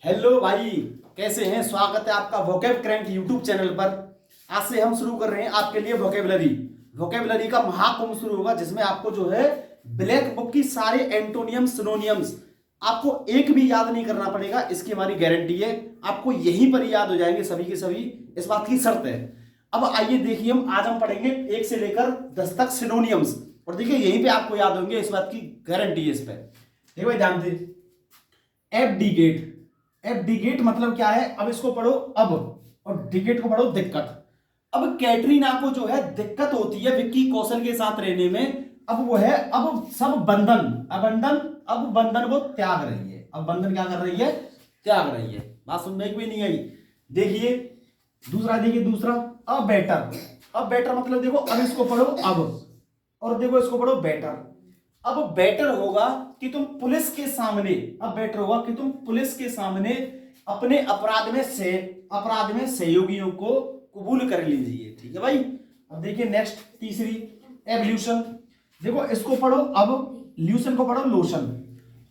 Hello भाई, कैसे हैं? स्वागत है आपका वोकैब क्रैंक यूट्यूब चैनल पर। आज से हम शुरू कर रहे हैं आपके लिए वोकैबुलरी का महाकुंभ शुरू होगा, जिसमें आपको जो है ब्लैक बुक की सारे एंटोनियम सिनोनियम्स आपको एक भी याद नहीं करना पड़ेगा। इसकी हमारी गारंटी है, आपको यहीं पर याद हो जाएंगे सभी के सभी। इस बात की शर्त है। अब आइए देखिए, आज हम पढ़ेंगे 1 से लेकर 10 तक सिनोनियम्स, और देखिए यहीं पे आपको याद होंगे, इस बात की गारंटी है इस पर। देखो भाई, ध्यान दे। एबडीगेट। एबडीगेट मतलब क्या है? अब इसको पढ़ो अब, और डिगेट को पढ़ो दिक्कत। अब कैटरीना को जो है दिक्कत होती है विक्की कौशल के साथ रहने में। अब वो है, अब सब बंधन अबंधन, अब बंधन वो त्याग रही है। अब बंधन क्या कर रही है? त्याग रही है। बात समझ में नहीं आई? देखिए दूसरा, देखिए दूसरा, अब बेटर। अब बेटर मतलब देखो, अब इसको पढ़ो अब, और देखो इसको पढ़ो बेटर। अब बेटर होगा कि तुम पुलिस के सामने, अब बेटर होगा कि तुम पुलिस के सामने अपने अपराध में सहयोगियों को कबूल कर लीजिए। ठीक है भाई। अब देखिए नेक्स्ट, तीसरी, एवोल्यूशन। देखो इसको पढ़ो अब, ल्यूशन को पढ़ो लोशन।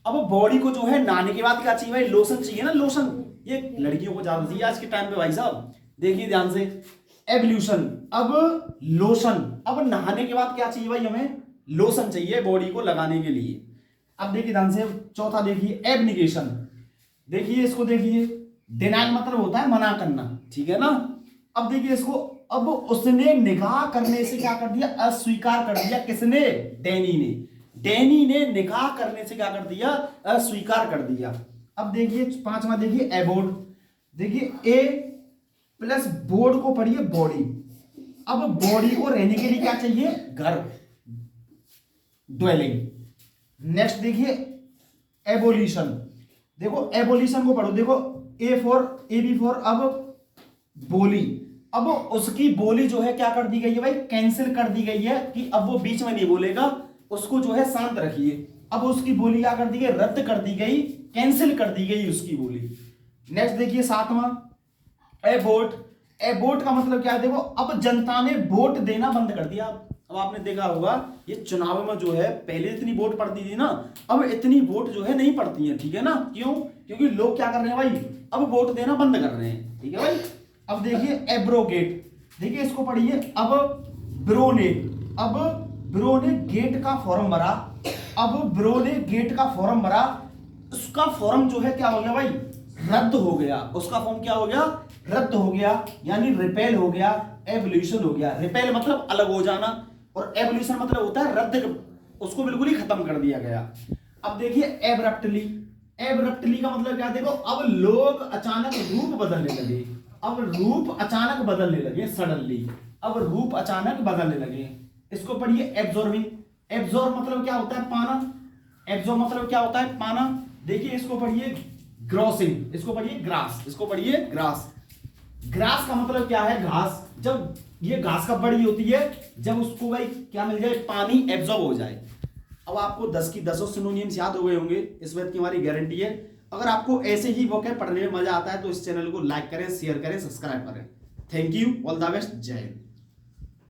अब बॉडी को जो है नहाने के बाद क्या चाहिए भाई? लोशन चाहिए ना, लोशन। ये लड़कियों को ज्यादा चाहिए आज के टाइम पे भाई साहब। देखिए ध्यान से, एवोल्यूशन, अब लोशन। अब नहाने के बाद क्या चाहिए भाई? हमें लोशन चाहिए बॉडी को लगाने के लिए। अब देखिए ध्यान से, चौथा देखिए, एबनिगेशन। देखिए इसको, देखिए डिनाइल मतलब होता है मना करना, ठीक है ना। अब देखिए इसको, अब उसने निगाह करने से क्या कर दिया? अस्वीकार कर दिया। किसने? डैनी ने। डैनी ने निगाह करने से क्या कर दिया? अस्वीकार कर दिया। अब देखिए पांचवा, देखिए एबोर्ड। देखिए ए प्लस बोर्ड को पढ़िए बॉडी। अब बॉडी को रहने के लिए क्या चाहिए? घर, ड्वेलिंग। नेक्स्ट देखिए एबोलिशन। देखो एबोलिशन को पढ़ो, देखो A for, A B for, अब बोली। अब उसकी बोली जो है क्या कर दी गई है भाई? कैंसिल कर दी गई है, कि अब वो बीच में नहीं बोलेगा, उसको जो है शांत रखिए। अब उसकी बोली क्या कर दी गई? रद्द कर दी गई, कैंसिल कर दी गई उसकी बोली। नेक्स्ट देखिए सातवां, एबोट। एबोट का मतलब क्या है? देखो अब जनता ने वोट देना बंद कर दिया। अब आपने देखा होगा, ये चुनाव में जो है पहले इतनी वोट पड़ती थी ना, अब इतनी वोट जो है नहीं पड़ती है। ठीक है ना? क्यों? क्योंकि लोग क्या कर रहे हैं भाई? अब वोट देना बंद कर रहे हैं। ठीक है भाई। अब देखिए एब्रोगेट। देखिए इसको पढ़िए अब, ब्रो ने। अब ब्रो ने गेट का फॉर्म भरा। अब ब्रो ने गेट का फॉर्म भरा, उसका फॉर्म जो है क्या हो गया भाई? रद्द हो गया। उसका फॉर्म क्या हो गया? रद्द हो गया, यानी रिपेल हो गया, एवोल्यूशन हो गया। रिपेल मतलब अलग हो जाना, और एवोल्यूशन मतलब होता है रद्द, उसको बिल्कुल ही खत्म कर दिया गया। अब देखिए एब्रप्टली। एब्रप्टली का मतलब क्या? देखो अब लोग अचानक रूप बदलने लगे। अब रूप अचानक बदलने लगे, सडनली। अब रूप अचानक बदलने लगे। इसको पढ़िए एब्जॉर्बिंग। एब्जॉर्ब मतलब क्या होता है? पाना। एब्जॉर्ब मतलब क्या होता है? पाना। देखिए इसको पढ़िए ग्रॉसिंग। इसको पढ़िए ग्रास। इसको पढ़िए ग्रास। ग्रास का मतलब क्या है? घास। जब ये घास कब बड़ी होती है? जब उसको भाई क्या मिल जाए? पानी एब्जॉर्ब हो जाए। अब आपको 10 की 10 सिनोनिम्स याद हो गए होंगे, इस बात की हमारी गारंटी है। अगर आपको ऐसे ही वोकैब पढ़ने में मजा आता है तो इस चैनल को लाइक करें, शेयर करें, सब्सक्राइब करें। Thank you, all the best, जय हिंद।